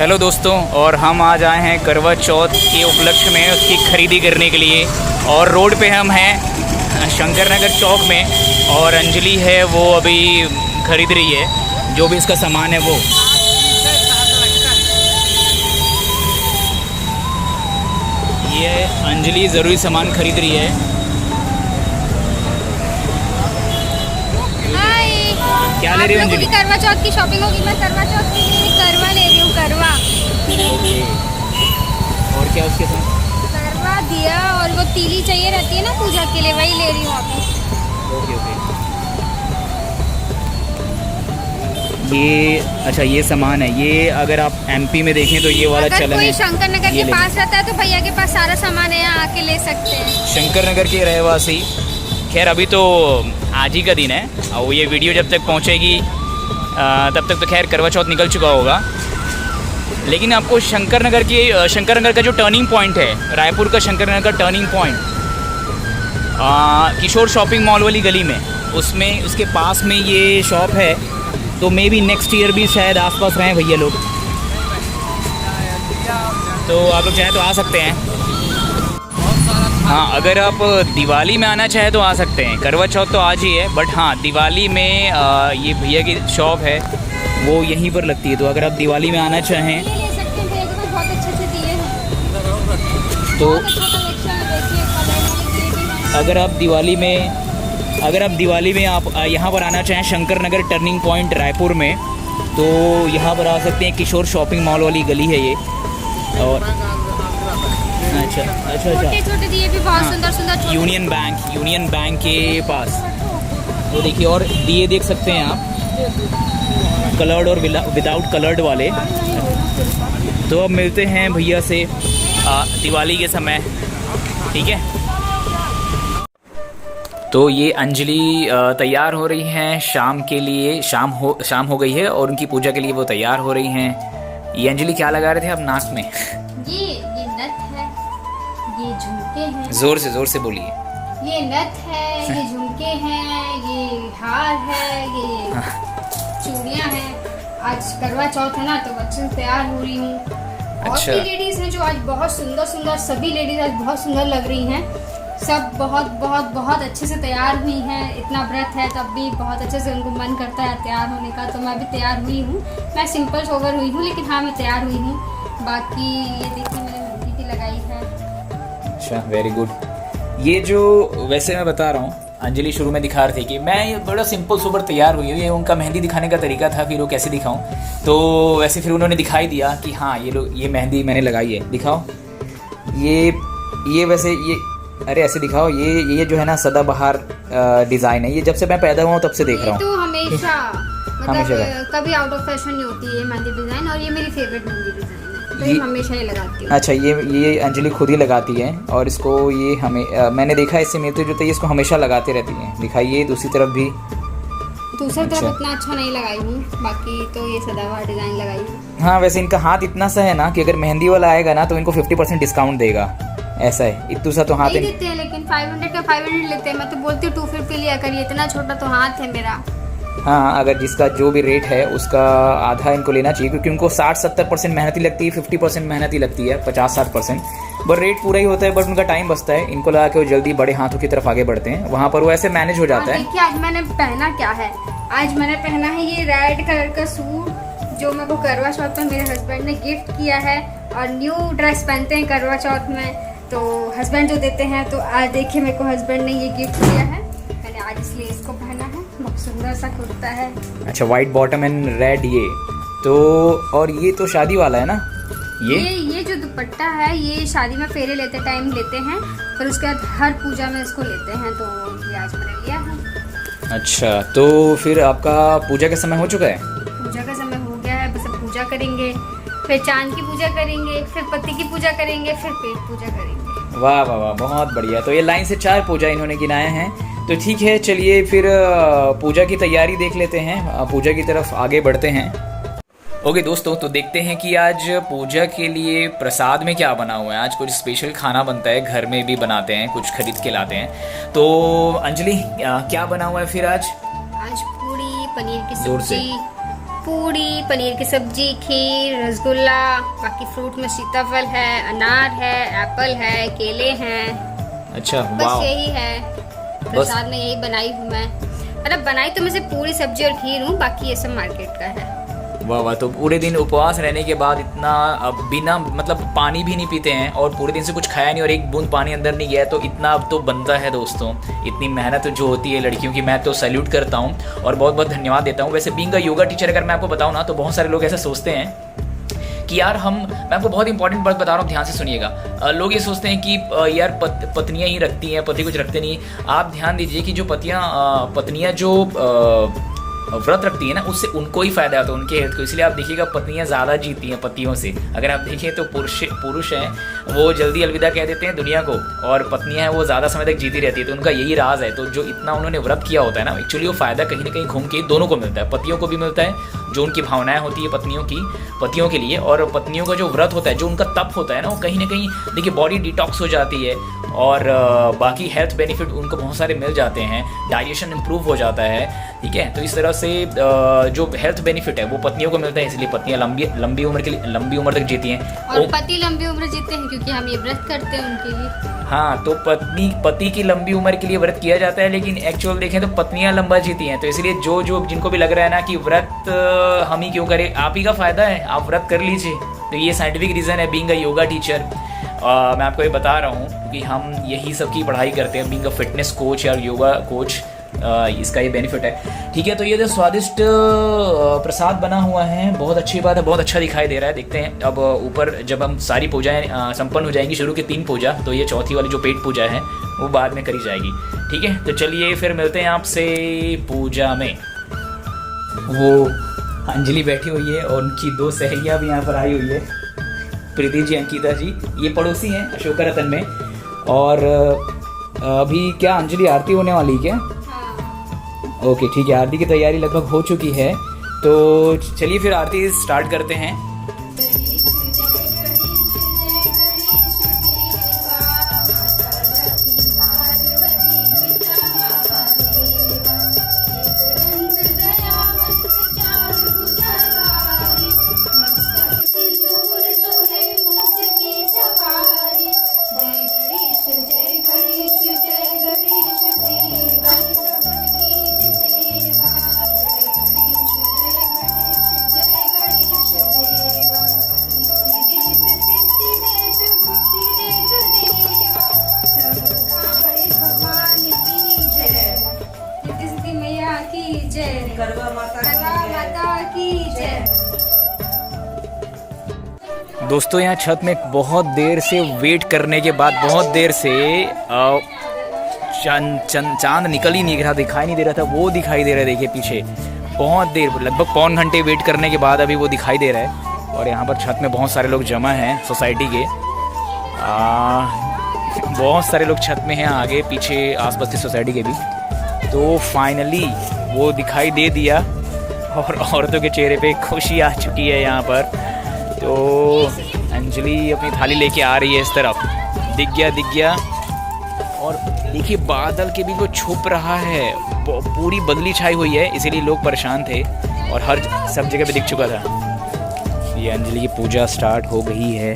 Hello दोस्तों, और हम आज आए हैं करवा चौथ के उपलक्ष्य में उसकी खरीदी करने के लिए। और रोड पे हम हैं शंकर नगर चौक में, और अंजलि है वो अभी खरीद रही है जो भी इसका सामान है वो। ये अंजलि ज़रूरी सामान खरीद रही है। क्या ले रही हो अंजलि? करवा चौथ की शॉपिंग होगी। मैं करवा चौथ के लिए करवा ले रही हूँ। करवा और क्या उसके साथ? करवा दिया और वो तीली चाहिए रहती है ना पूजा के लिए, वही ले रही हूँ अभी। Okay okay. ये अच्छा, ये सामान है। ये अगर आप एमपी में देखें तो ये वाला अगर चलन कोई है। शंकर नगर के पास रहता है तो भैया के पास सारा सामान है, यहाँ आके ले सकते हैं। शंकर नगर के रहवासी। खैर अभी तो आज ही का दिन है और ये वीडियो जब तक पहुंचेगी तब तक तो खैर करवा चौथ निकल चुका होगा। लेकिन आपको शंकर नगर का जो टर्निंग पॉइंट है, रायपुर का शंकर नगर का टर्निंग पॉइंट, किशोर शॉपिंग मॉल वाली गली में, उसमें उसके पास में ये शॉप है। तो मे बी नेक्स्ट ईयर भी शायद आसपास रहें भैया लोग, तो आप लोग चाहें तो आ सकते हैं। हाँ, अगर आप दिवाली में आना चाहें तो आ सकते हैं। करवा चौथ तो आज ही है, बट हाँ दिवाली में ये भैया की शॉप है वो यहीं पर लगती है। तो अगर आप दिवाली में आना चाहें ले सकते हैं, भैया के पास बहुत अच्छे दिए हैं। तो बहुत अच्छा कलेक्शन है, देखिए कलर अगर आप दिवाली में आप यहाँ पर आना चाहें शंकर नगर टर्निंग पॉइंट रायपुर में, तो यहाँ पर आ सकते हैं। किशोर शॉपिंग मॉल वाली गली है ये। और अच्छा छोटे दिए भी बहुत सुंदर यूनियन बैंक के पास वो देखिए। और दिए देख सकते हैं आप, कलर्ड और विदाउट कलर्ड वाले। तो अब मिलते हैं भैया से दिवाली के समय, ठीक है? तो ये अंजलि तैयार हो रही हैं शाम के लिए। शाम हो गई है और उनकी पूजा के लिए वो तैयार हो रही हैं। ये अंजलि क्या लगा रहे थे आप नाक में? ये नथ है, ये झुमके हैं। जोर से बोलिए। ये नथ है, ये झुमके हैं, ये हार है, ये चूड़ियां हैं। आज करवा चौथ है ना, तो अच्छे से तैयार हो रही हूँ। और अच्छा। भी लेडीज हैं जो आज बहुत सुंदर, सभी लेडीज आज बहुत सुंदर लग रही हैं। सब बहुत अच्छे से तैयार हुई हैं। इतना व्रत है तब भी बहुत अच्छे से उनको मन करता है तैयार होने का। तो मैं भी तैयार हुई हूँ। मैं सिंपल सोबर हुई हूँ, लेकिन हाँ मैं तैयार हुई हूँ। बाकी ये देखिए मैंने मेहंदी भी लगाई है। अच्छा, वेरी गुड। ये जो वैसे मैं बता रहा हूँ, अंजलि शुरू में दिखा रही थी कि मैं ये बड़ा सिंपल सोबर तैयार हुई हूँ। ये उनका मेहंदी दिखाने का तरीका था, फिर वो कैसे दिखाऊं, तो वैसे फिर उन्होंने दिखाई दिया कि हाँ ये मेहंदी मैंने लगाई है। दिखाओ ये वैसे ये, अरे ऐसे दिखाओ। ये जो है ना सदाबहार डिज़ाइन है। ये जब से मैं पैदा हुआ हूँ तब से देख रहा हूँ। तो हमेशा हमेशा कभी आउट ऑफ फैशन नहीं होती है ये मेहंदी डिजाइन, और ये मेरी फेवरेट मेहंदी डिजाइन है, तो ये हमेशा ही लगाती हूँ। अच्छा, ये अंजलि खुद ही लगाती है और इसको ये मैंने देखा इससे मेरे जो थे इसको हमेशा लगाते रहती हैं। दिखाइए दूसरी तरफ भी। दूसरी तरफ इतना अच्छा नहीं लगाई हूँ, बाकी तो ये सदाबहार डिजाइन लगाई हूँ। हाँ, वैसे इनका हाथ इतना सा है ना कि अगर मेहंदी वाला आएगा ना तो इनको 50% डिस्काउंट देगा। ऐसा है, इतना सा तो हाथ नहीं देते हैं, लेकिन 500 का 500 लेते हैं। मैं तो बोलती हूँ 250 लिया करिए, इतना छोटा तो हाथ है मेरा। हाँ, अगर जिसका जो भी रेट है उसका आधा इनको लेना चाहिए, क्योंकि उनको 60-70% मेहनती लगती है, 50% मेहनती लगती है, 50-60%। बट रेट पूरा ही होता है, बट उनका टाइम बचता है। इनको लगा कि वो जल्दी बड़े हाथों की तरफ आगे बढ़ते हैं, वहाँ पर वो ऐसे मैनेज हो जाता है। देखिए आज मैंने पहना क्या है। आज मैंने पहना है ये रेड कलर का सूट, जो मेरे को करवा चौथ में मेरे हस्बैंड ने गिफ्ट किया है। और न्यू ड्रेस पहनते हैं करवा चौथ में, तो हस्बैंड जो देते हैं। तो आज देखिए मेरे को हस्बैंड ने ये गिफ्ट किया है, मैंने आज इसलिए इसको पहना है। बहुत सुंदर सा कुर्ता है। अच्छा, वाइट बॉटम एंड रेड ये तो। और ये तो शादी वाला है ना? ये जो दुपट्टा है ये शादी में फेरे लेते टाइम लेते हैं, फिर उसके बाद हर पूजा में इसको लेते हैं। तो ये आज मैंने लिया है। अच्छा, तो फिर आपका पूजा का समय हो चुका है? पूजा का समय हो गया है, बस अब पूजा करेंगे, फिर चांद की पूजा करेंगे, फिर पति की पूजा करेंगे, फिर पेट पूजा करेंगे। वाह वाह वाह, बहुत बढ़िया। तो ये लाइन से 4 पूजा इन्होंने गिनाए हैं। तो ठीक है, चलिए फिर पूजा की तैयारी देख लेते हैं, पूजा की तरफ आगे बढ़ते हैं। ओके दोस्तों, तो देखते हैं कि आज पूजा के लिए प्रसाद में क्या बना हुआ है। आज कुछ स्पेशल खाना बनता है, घर में भी बनाते हैं, कुछ खरीद के लाते हैं। तो अंजलि क्या बना हुआ है फिर आज? आज पूरी, पनीर की जोर से। सब्जी, पूड़ी, पनीर की सब्जी, खीर, रसगुल्ला, बाकी फ्रूट में सीताफल है, अनार है, एप्पल है, केले हैं। अच्छा, बस वाह। यही है प्रसाद में, यही बनाई हूँ मैं। मतलब बनाई तो मैं सिर्फ पूरी सब्जी और खीर हूँ, बाकी ये सब मार्केट का है। वाह वाह। तो पूरे दिन उपवास रहने के बाद इतना बिना मतलब पानी भी नहीं पीते हैं और पूरे दिन से कुछ खाया नहीं और एक बूंद पानी अंदर नहीं गया, तो इतना अब तो बनता है दोस्तों। इतनी मेहनत जो होती है लड़कियों की, मैं तो सैल्यूट करता हूँ और बहुत बहुत धन्यवाद देता हूँ। वैसे बीइंग अ योगा टीचर अगर मैं आपको बताऊँ ना, तो बहुत सारे लोग ऐसा सोचते हैं कि यार मैं आपको बहुत इंपॉर्टेंट बात बता रहा हूँ, ध्यान से सुनिएगा। लोग ये सोचते हैं कि यार पत्नियां ही रखती हैं, पति कुछ रखते नहीं। आप ध्यान दीजिए कि जो पत्नियां जो व्रत रखती है ना, उससे उनको ही फायदा होता है, उनके हेल्थ को। इसलिए आप देखिएगा पत्नियां ज़्यादा जीती हैं पतियों से। अगर आप देखें तो पुरुष हैं वो जल्दी अलविदा कह देते हैं दुनिया को, और पत्नियां हैं वो ज़्यादा समय तक जीती रहती है। तो उनका यही राज है। तो जो इतना उन्होंने व्रत किया होता है ना, एक्चुअली वो फ़ायदा कहीं ना कहीं घूम के दोनों को मिलता है। पतियों को भी मिलता है, जो उनकी भावनाएं होती है पतियों के लिए, और पत्नियों का जो व्रत होता है, जो उनका तप होता है ना, वो कहीं ना कहीं देखिए बॉडी डिटॉक्स हो जाती है और बाकी हेल्थ बेनिफिट उनको बहुत सारे मिल जाते हैं। डाइजेशन इंप्रूव हो जाता है, ठीक है। तो इस तरह से जो हेल्थ बेनिफिट है वो पत्नियों को मिलता है, इसलिए पत्नियां लंबी उम्र तक जीती हैं। और पति लंबी उम्र जीते हैं क्योंकि हम ये व्रत करते हैं उनके लिए। हाँ, तो पति की लंबी उम्र के लिए व्रत किया जाता है, लेकिन एक्चुअल देखें तो पत्नियां लंबा जीती हैं। तो इसलिए जो जिनको भी लग रहा है ना कि व्रत हम ही क्यों करें, आप ही का फायदा है, आप व्रत कर लीजिए। तो ये साइंटिफिक रीज़न है बीइंग अ योगा टीचर। मैं आपको ये बता रहा हूँ कि हम यही सब की पढ़ाई करते हैं, बीइंग अ फिटनेस कोच या योगा कोच। इसका ये बेनिफिट है, ठीक है। तो ये जो स्वादिष्ट प्रसाद बना हुआ है, बहुत अच्छी बात है, बहुत अच्छा दिखाई दे रहा है। देखते हैं अब ऊपर जब हम सारी पूजाएं संपन्न हो जाएंगी, शुरू की 3 पूजा, तो ये चौथी वाली जो पेट पूजा है वो बाद में करी जाएगी, ठीक है। तो चलिए फिर मिलते हैं आपसे पूजा में। वो अंजलि बैठी हुई है और उनकी 2 सहेलियाँ भी यहाँ पर आई हुई है, प्रीति जी, अंकिता जी। ये पड़ोसी हैं अशोका रतन में। और अभी क्या अंजलि आरती होने वाली क्या? ओके, ठीक है। आरती की तैयारी लगभग हो चुकी है, तो चलिए फिर आरती स्टार्ट करते हैं। करवा माता की जय। दोस्तों यहाँ छत में बहुत देर से वेट करने के बाद, बहुत देर से चांद निकल ही नहीं रहा, दिखाई नहीं दे रहा था, वो दिखाई दे रहा है। देखिए पीछे बहुत देर, लगभग पौन घंटे वेट करने के बाद अभी वो दिखाई दे रहा है। और यहाँ पर छत में बहुत सारे लोग जमा हैं सोसाइटी के। बहुत सारे लोग छत में हैं, आगे पीछे आसपास की सोसाइटी के भी। तो फाइनली वो दिखाई दे दिया और औरतों के चेहरे पे खुशी आ चुकी है यहाँ पर। तो अंजलि अपनी थाली लेके आ रही है इस तरफ, दिख गया। और देखिए बादल के भी वो छुप रहा है, पूरी बदली छाई हुई है, इसीलिए लोग परेशान थे और सब जगह पे दिख चुका था। ये अंजलि की पूजा स्टार्ट हो गई है।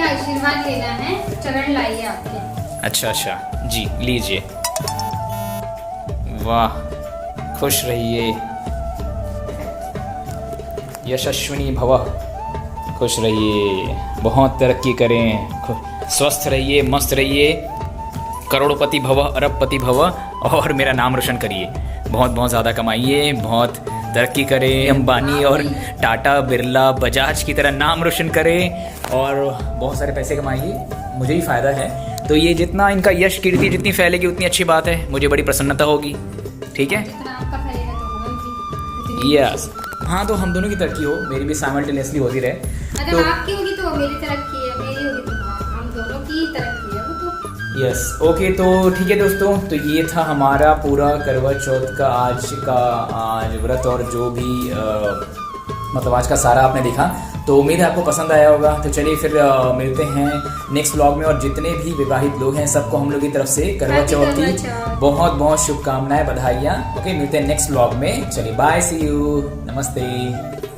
आशीर्वाद लेना है, चरण लाइए आपके। अच्छा जी, लीजिए। वाह, खुश रहिए। यशस्विनी भव, खुश रहिए, बहुत तरक्की करें, स्वस्थ रहिए, मस्त रहिए, करोड़पति भव, अरबपति भव और मेरा नाम रोशन करिए, बहुत बहुत ज़्यादा कमाइए, बहुत तरक्की करें, अंबानी और टाटा बिरला बजाज की तरह नाम रोशन करें और बहुत सारे पैसे कमाइए, मुझे ही फ़ायदा है। तो ये जितना इनका यश कीर्ति जितनी फैलेगी उतनी अच्छी बात है, मुझे बड़ी प्रसन्नता होगी। ठीक है, जितना आपका फैलेगा तो होगा भी। यस। हाँ, तो हम दोनों की तरक्की हो, मेरी भी साइमल्टेनियसली होती रहे। अगर तो आपकी होगी तो मेरी तरक्की है, मेरी होगी तो हम दोनों की तरक्की है वो तो। Yes, okay. तो ठीक है दोस्तों, तो ये था हमारा पूरा करवा चौथ का आज व्रत और जो भी मतलब आज का सारा आपने देखा। तो उम्मीद है आपको पसंद आया होगा। तो चलिए फिर मिलते हैं नेक्स्ट व्लॉग में, और जितने भी विवाहित लोग हैं सबको हम लोग की तरफ से करवा चौथ की बहुत बहुत शुभकामनाएं, बधाइयाँ। ओके, मिलते हैं नेक्स्ट व्लॉग में। चलिए बाय, सी यू, नमस्ते।